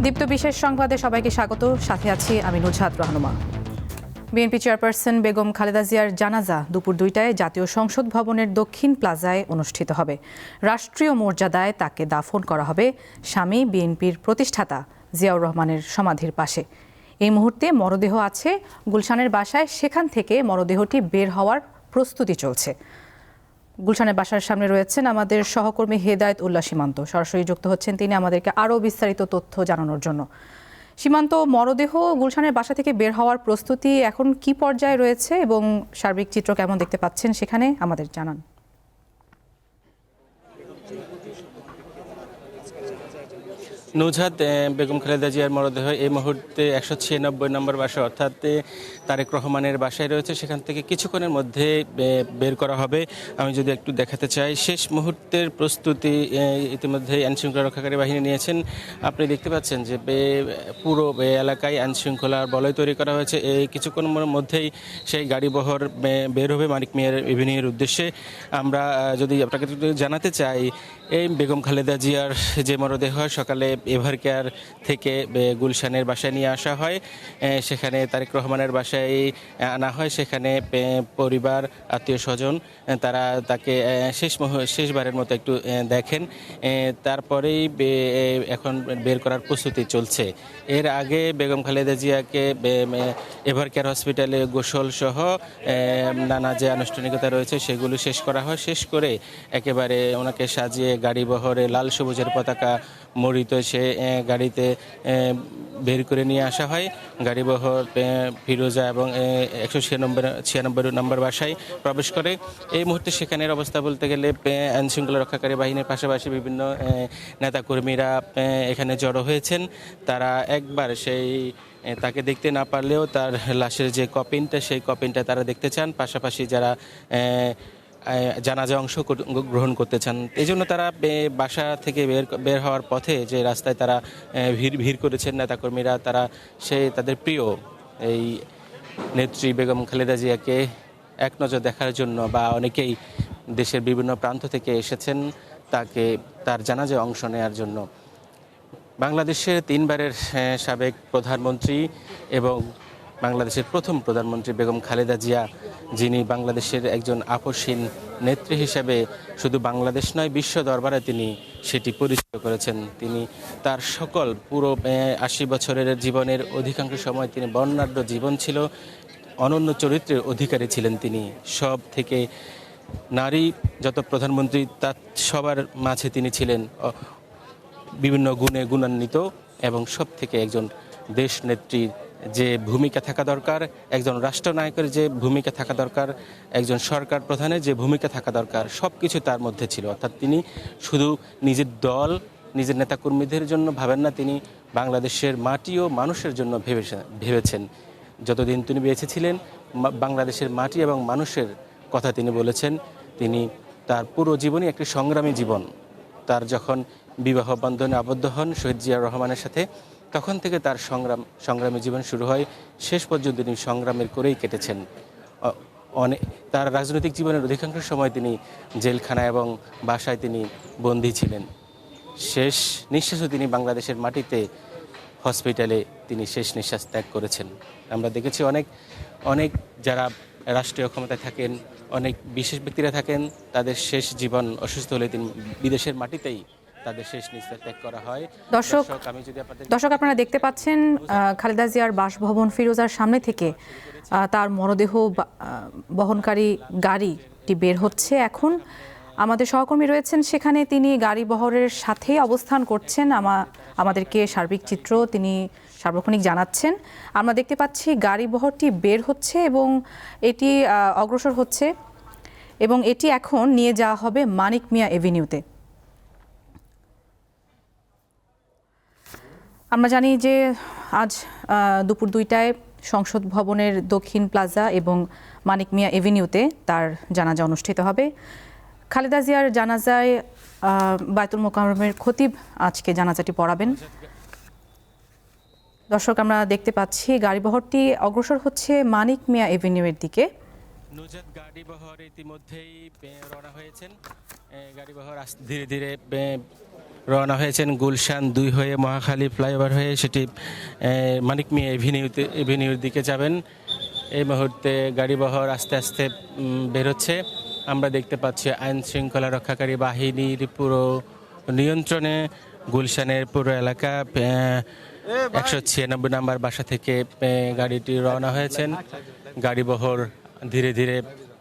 দীপ্ত বিশেষ সংবাদে সবাইকে স্বাগত। সাথে আছি আমি নুজহাত রহনুমা। বিএনপি চেয়ারপারসন বেগম খালেদা জিয়ার জানাজা দুপুর 2টায় জাতীয় সংসদ ভবনের দক্ষিণ প্লাজায় অনুষ্ঠিত হবে। রাষ্ট্রীয় মর্যাদায় তাকে দাফন করা হবে স্বামী বিএনপির প্রতিষ্ঠাতা জিয়াউর রহমানের সমাধির পাশে। এই মুহূর্তে মরদেহ আছে গুলশানের বাসায়, সেখান থেকে মরদেহটি বের হওয়ার প্রস্তুতি চলছে। গুলশানের বাসার সামনে রয়েছেন আমাদের সহকর্মী হেদায়েত উল্লাহ সীমান্ত, সরাসরি যুক্ত হচ্ছেন তিনি আমাদেরকে আরও বিস্তারিত তথ্য জানানোর জন্য। সীমান্ত, মরদেহ গুলশানের বাসা থেকে বের হওয়ার প্রস্তুতি এখন কি পর্যায়ে রয়েছে এবং সার্বিক চিত্র কেমন দেখতে পাচ্ছেন সেখানে আমাদের জানান। নুজহাত, বেগম খালেদা জিয়ার মরদেহ এই মুহূর্তে 196 নম্বর বাসা অর্থাৎ তারেক রহমানের বাসায় রয়েছে। সেখান থেকে কিছুক্ষণের মধ্যে বের করা হবে। আমি যদি একটু দেখাতে চাই, শেষ মুহূর্তের প্রস্তুতি ইতিমধ্যে আইনশৃঙ্খলা রক্ষাকারী বাহিনী নিয়েছেন। আপনি দেখতে পাচ্ছেন যে পুরো এলাকায় আইনশৃঙ্খলার বলয় তৈরি করা হয়েছে। এই কিছুক্ষণের মধ্যেই সেই গাড়িবহর বের হবে মানিক মিয়ার এভিনিউর উদ্দেশ্যে। আমরা যদি আপনাকে জানাতে চাই, এই বেগম খালেদা জিয়ার যে মরদেহ সকালে এভার কেয়ার থেকে গুলশানের বাসায় নিয়ে আসা হয়, সেখানে তারেক রহমানের বাসায় আনা হয়। সেখানে পরিবার, আত্মীয় স্বজন তারা তাকে শেষবারের মতো একটু দেখেন। তারপরেই এখন বের করার প্রস্তুতি চলছে। এর আগে বেগম খালেদা জিয়াকে এভার কেয়ার হসপিটালে গোসল সহ নানা যে আনুষ্ঠানিকতা রয়েছে সেগুলো শেষ করা হয়। শেষ করে একেবারে ওনাকে সাজিয়ে গাড়ি বহরে লাল সবুজের পতাকা মরিত সে গাড়িতে বের করে নিয়ে আসা হয়। গাড়িবহর ফিরোজা এবং 196 নম্বর বাসায় প্রবেশ করে। এই মুহূর্তে সেখানের অবস্থা বলতে গেলে আইনশৃঙ্খলা রক্ষাকারী বাহিনীর পাশাপাশি বিভিন্ন নেতাকর্মীরা এখানে জড়ো হয়েছেন। তারা একবার তাকে দেখতে না পারলেও তার লাশের যে কপিনটা, সেই কপিনটা তারা দেখতে চান। পাশাপাশি যারা জানাজা অংশ গ্রহণ করতে চান, এই জন্য তারা বাসা থেকে বের হওয়ার পথে যে রাস্তায় তারা ভিড় করেছেন নেতাকর্মীরা, তারা তাদের প্রিয় এই নেত্রী বেগম খালেদা জিয়াকে এক নজর দেখার জন্য, বা অনেকেই দেশের বিভিন্ন প্রান্ত থেকে এসেছেন তার জানাজায় অংশ নেওয়ার জন্য। বাংলাদেশের 3 বারের সাবেক প্রধানমন্ত্রী এবং বাংলাদেশের প্রথম প্রধানমন্ত্রী বেগম খালেদা জিয়া, যিনি বাংলাদেশের একজন আপসহীন নেত্রী হিসেবে শুধু বাংলাদেশ নয় বিশ্ব দরবারে তিনি সেটি পরিচিত করেছেন। তিনি তার পুরো 80 বছরের জীবনের অধিকাংশ সময় তিনি বর্ণাঢ্য জীবন ছিল, অনন্য চরিত্রের অধিকারী ছিলেন তিনি। সব থেকে নারী যত প্রধানমন্ত্রী তার সবার মাঝে তিনি ছিলেন বিভিন্ন গুণে গুণান্বিত, এবং সব থেকে একজন দেশ নেত্রীর যে ভূমিকা থাকা দরকার, একজন রাষ্ট্রনায়কের যে ভূমিকা থাকা দরকার, একজন সরকার প্রধানের যে ভূমিকা থাকা দরকার, সব কিছু তার মধ্যে ছিল। অর্থাৎ তিনি শুধু নিজের দল, নিজের নেতাকর্মীদের জন্য ভাবেন না, তিনি বাংলাদেশের মাটি ও মানুষের জন্য ভেবেছেন। যতদিন তিনি বেঁচে ছিলেন বাংলাদেশের মাটি এবং মানুষের কথা তিনি বলেছেন। তিনি তার পুরো জীবনই একটি সংগ্রামী জীবন। তার যখন বিবাহ বন্ধনে আবদ্ধ হন শহীদ জিয়াউর রহমানের সাথে, তখন থেকে তার সংগ্রামী জীবন শুরু হয়। শেষ পর্যন্ত তিনি সংগ্রামের করেই কেটেছেন। তার রাজনৈতিক জীবনের অধিকাংশ সময় তিনি জেলখানা এবং বাসায় তিনি বন্দী ছিলেন। শেষ নিঃশ্বাসও তিনি বাংলাদেশের মাটিতে হসপিটালে তিনি শেষ নিঃশ্বাস ত্যাগ করেছেন। আমরা দেখেছি অনেক যারা রাষ্ট্রীয় ক্ষমতায় থাকেন, অনেক বিশেষ ব্যক্তিরা থাকেন, তাদের শেষ জীবন অসুস্থ হলে তিনি বিদেশের মাটিতেই তাদের শেষ নিঃশ্বাস ত্যাগ করা হয়। দর্শক আপনারা দেখতে পাচ্ছেন খালেদা জিয়ার বাসভবন ফিরোজার সামনে থেকে তার মরদেহ বহনকারী গাড়িটি বের হচ্ছে। এখন আমাদের সহকর্মী রয়েছেন সেখানে, তিনি গাড়ি বহরের সাথেই অবস্থান করছেন। আমাদেরকে সার্বিক চিত্র তিনি সার্বক্ষণিক জানাচ্ছেন। আমরা দেখতে পাচ্ছি গাড়ি বহরটি বের হচ্ছে এবং এটি অগ্রসর হচ্ছে, এবং এটি এখন নিয়ে যাওয়া হবে মানিক মিয়া এভিনিউতে। আমরা জানি যে আজ দুপুর 2টায় সংসদ ভবনের দক্ষিণ প্লাজা এবং মানিক মিয়া এভিনিউতে তার জানাজা অনুষ্ঠিত হবে। খালেদা জিয়ার জানাজায় বায়তুল মোকাররমের খতিব আজকে জানাজাটি পড়াবেন। দর্শক আমরা দেখতে পাচ্ছি গাড়িবহরটি অগ্রসর হচ্ছে মানিক মিয়া এভিনিউয়ের দিকে। নুজহাত গাড়িবহর ইতিমধ্যেই রওনা হয়েছেন। গাড়িবহর ধীরে ধীরে রওনা হয়েছেন গুলশান 2 হয়ে মহাখালী ফ্লাইওভার হয়ে সেটি মানিক মিয়া এভিনিউর দিকে যাবেন। এই মুহূর্তে গাড়িবহর আস্তে আস্তে বেরোচ্ছে। আমরা দেখতে পাচ্ছি আইন শৃঙ্খলা রক্ষাকারী বাহিনীর পুরো নিয়ন্ত্রণে গুলশানের পুরো এলাকা। 196 নাম্বার বাসা থেকে গাড়িটি রওনা হয়েছেন। গাড়িবহর ধীরে ধীরে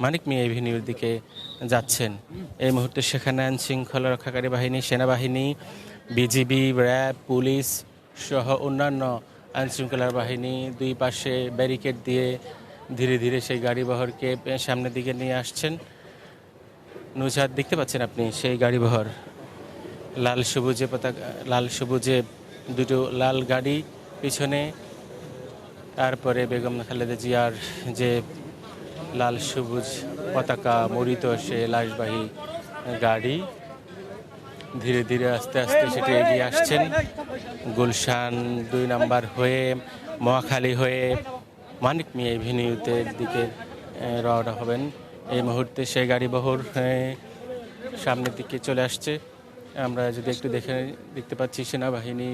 মানিক মিয়া এভিনিউর দিকে যাচ্ছেন। এই মুহূর্তে সেখানে আইন শৃঙ্খলা রক্ষাকারী বাহিনী, সেনাবাহিনী, বিজিবি, র্যাব, পুলিশ সহ অন্যান্য আইন শৃঙ্খলা বাহিনী দুই পাশে ব্যারিকেড দিয়ে ধীরে ধীরে সেই গাড়িবহরকে সামনের দিকে নিয়ে আসছেন। নুজহাত দেখতে পাচ্ছেন আপনি সেই গাড়িবহর, লাল সবুজে পতাকা, লাল সবুজে দুটো লাল গাড়ি পিছনে, তারপরে বেগম খালেদা জিয়ার যে লাল সবুজ পতাকা মড়িত সে লাশবাহী গাড়ি ধীরে ধীরে আস্তে আস্তে সেটি এগিয়ে আসছেন। গুলশান 2 নাম্বার হয়ে মহাখালী হয়ে মানিক মিয়া এভিনিউতে দিকে রওনা হবেন। এই মুহূর্তে সেই গাড়িবহর সামনের দিকে চলে আসছে। আমরা যদি একটু দেখতে পাচ্ছি সেনাবাহিনী,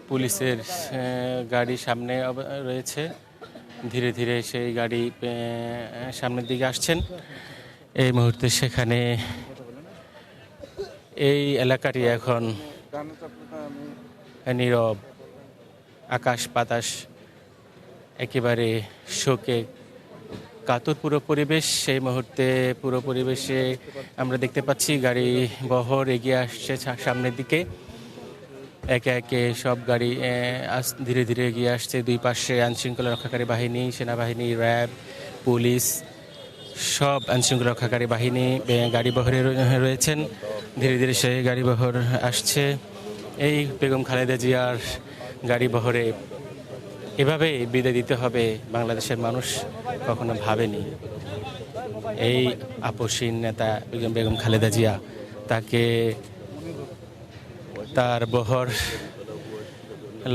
পুলিশের গাড়ি সামনে রয়েছে। ধীরে ধীরে সেই গাড়ি সামনের দিকে আসছেন। এই মুহূর্তে সেখানে এই এলাকাটি এখন নীরব, আকাশ বাতাস একেবারে শোকে কাতর পুরো পরিবেশ। সেই মুহূর্তে পুরো পরিবেশে আমরা দেখতে পাচ্ছি গাড়ি বহর এগিয়ে আসছে সামনের দিকে। একে একে সব গাড়ি ধীরে ধীরে এগিয়ে আসছে। দুই পাশে আইনশৃঙ্খলা রক্ষাকারী বাহিনী, সেনাবাহিনী, র্যাব, পুলিশ সব আইনশৃঙ্খলা রক্ষাকারী বাহিনী গাড়ি বহরে রয়েছেন। ধীরে ধীরে সেই গাড়ি বহর আসছে। এই বেগম খালেদা জিয়ার গাড়ি বহরে এভাবে বিদায় দিতে হবে বাংলাদেশের মানুষ কখনো ভাবেনি। এই আপসীন নেতা বেগম খালেদা জিয়া, তাকে তার বহর,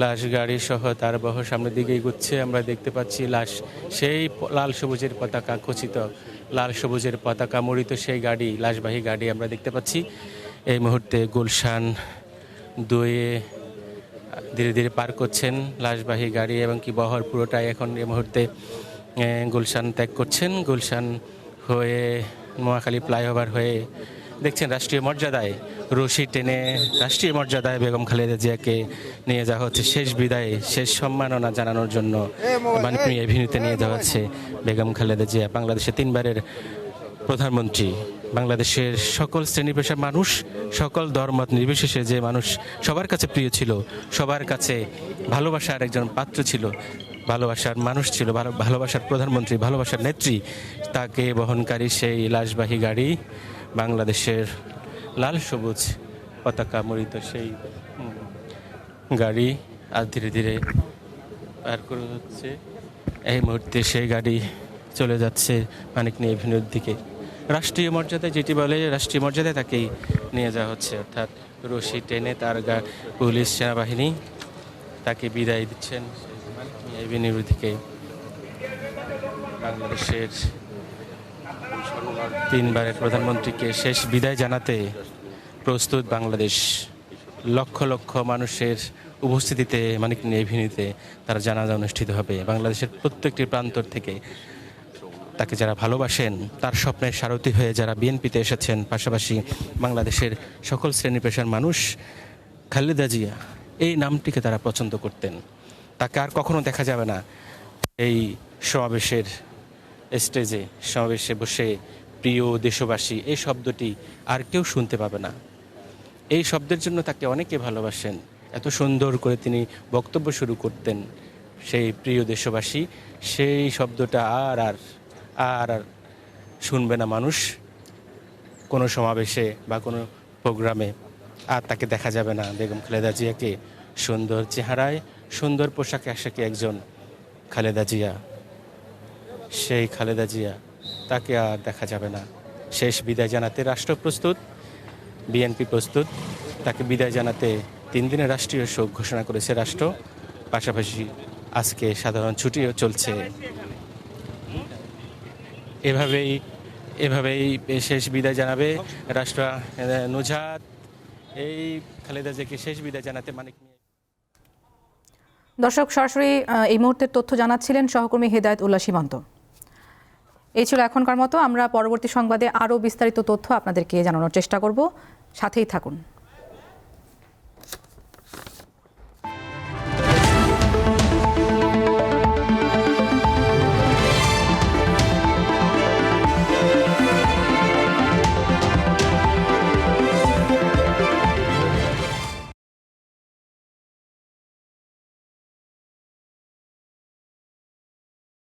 লাশ গাড়ি সহ তার বহর সামনের দিকে এগুচ্ছে। আমরা দেখতে পাচ্ছি লাশ, সেই লাল সবুজের পতাকা খচিত, লাল সবুজের পতাকা মড়িত সেই গাড়ি, লাশবাহী গাড়ি আমরা দেখতে পাচ্ছি। এই মুহূর্তে গুলশান 2 ধীরে ধীরে পার করছেন লাশবাহী গাড়ি এবং কি বহর পুরোটাই এখন এই মুহূর্তে গুলশান ত্যাগ করছেন। গুলশান হয়ে মহাখালী ফ্লাইওভার হয়ে দেখছেন রাষ্ট্রীয় মর্যাদায় রশি টেনে রাষ্ট্রীয় মর্যাদায় বেগম খালেদা জিয়াকে নিয়ে যাওয়া হচ্ছে। শেষ বিদায়, শেষ সম্মাননা জানানোর জন্য মানিক মিয়া এভিনিউতে নিয়ে যাওয়া হচ্ছে বেগম খালেদা জিয়া, বাংলাদেশের 3 বারের প্রধানমন্ত্রী, বাংলাদেশের সকল শ্রেণী পেশার মানুষ, সকল ধর্মমত নির্বিশেষে যে মানুষ সবার কাছে প্রিয় ছিল, সবার কাছে ভালোবাসার একজন পাত্র ছিল, ভালোবাসার মানুষ ছিল, ভালোবাসার প্রধানমন্ত্রী, ভালোবাসার নেত্রী, তাকে বহনকারী সেই লাশবাহী গাড়ি, বাংলাদেশের লাল সবুজ পতাকা মড়িত সেই গাড়ি আর ধীরে ধীরে পার করে হচ্ছে। এই মুহূর্তে সেই গাড়ি চলে যাচ্ছে মানিক মিয়া এভিনিউর দিকে। রাষ্ট্রীয় মর্যাদায়, যেটি বলে রাষ্ট্রীয় মর্যাদায় তাকেই নিয়ে যাওয়া হচ্ছে, অর্থাৎ রশি টেনে তার পুলিশ, সেনাবাহিনী তাকে বিদায় দিচ্ছেন মানিক মিয়া এভিনিউর দিকে। বাংলাদেশের 3 বারের প্রধানমন্ত্রীকে শেষ বিদায় জানাতে প্রস্তুত বাংলাদেশ। লক্ষ লক্ষ মানুষের উপস্থিতিতে মানিক মিয়া এভিনিউতে তার জানাজা অনুষ্ঠিত হবে। বাংলাদেশের প্রত্যেকটি প্রান্তর থেকে তাকে যারা ভালোবাসেন, তার স্বপ্নের সারথি হয়ে যারা বিএনপিতে এসেছেন, পাশাপাশি বাংলাদেশের সকল শ্রেণী পেশার মানুষ খালেদা জিয়া এই নামটিকে তারা পছন্দ করতেন। তাকে আর কখনো দেখা যাবে না এই সমাবেশের স্টেজে, সমাবেশে বসে প্রিয় দেশবাসী এই শব্দটি আর কেউ শুনতে পাবে না। এই শব্দের জন্য তাকে অনেকে ভালোবাসেন। এত সুন্দর করে তিনি বক্তব্য শুরু করতেন, সেই প্রিয় দেশবাসী, সেই শব্দটা আর আর আর আর শুনবে না মানুষ কোনো সমাবেশে বা কোনো প্রোগ্রামে। আর তাকে দেখা যাবে না বেগম খালেদা জিয়াকে সুন্দর চেহারায়, সুন্দর পোশাকে আশাকে একজন খালেদা জিয়া, সেই খালেদা জিয়া তাকে আর দেখা যাবে না। শেষ বিদায় জানাতে রাষ্ট্র প্রস্তুত, বিএনপি প্রস্তুত। তাকে বিদায় জানাতে 3 দিনের রাষ্ট্রীয় শোক ঘোষণা করেছে রাষ্ট্র, পাশাপাশি আজকে সাধারণ ছুটিও চলছে। এভাবেই শেষ বিদায় জানাবে রাষ্ট্র। নুজহাত এই খালেদা জিয়াকে শেষ বিদায় জানাতে মানিক মিয়া। দর্শক, সরাসরি এই মুহূর্তের তথ্য জানাচ্ছিলেন সহকর্মী হেদায়েত উল্লাহ সীমান্ত। এই ছিল এখনকার মতো। আমরা পরবর্তী সংবাদে আরও বিস্তারিত তথ্য আপনাদেরকে জানানোর চেষ্টা করব, সাথেই থাকুন।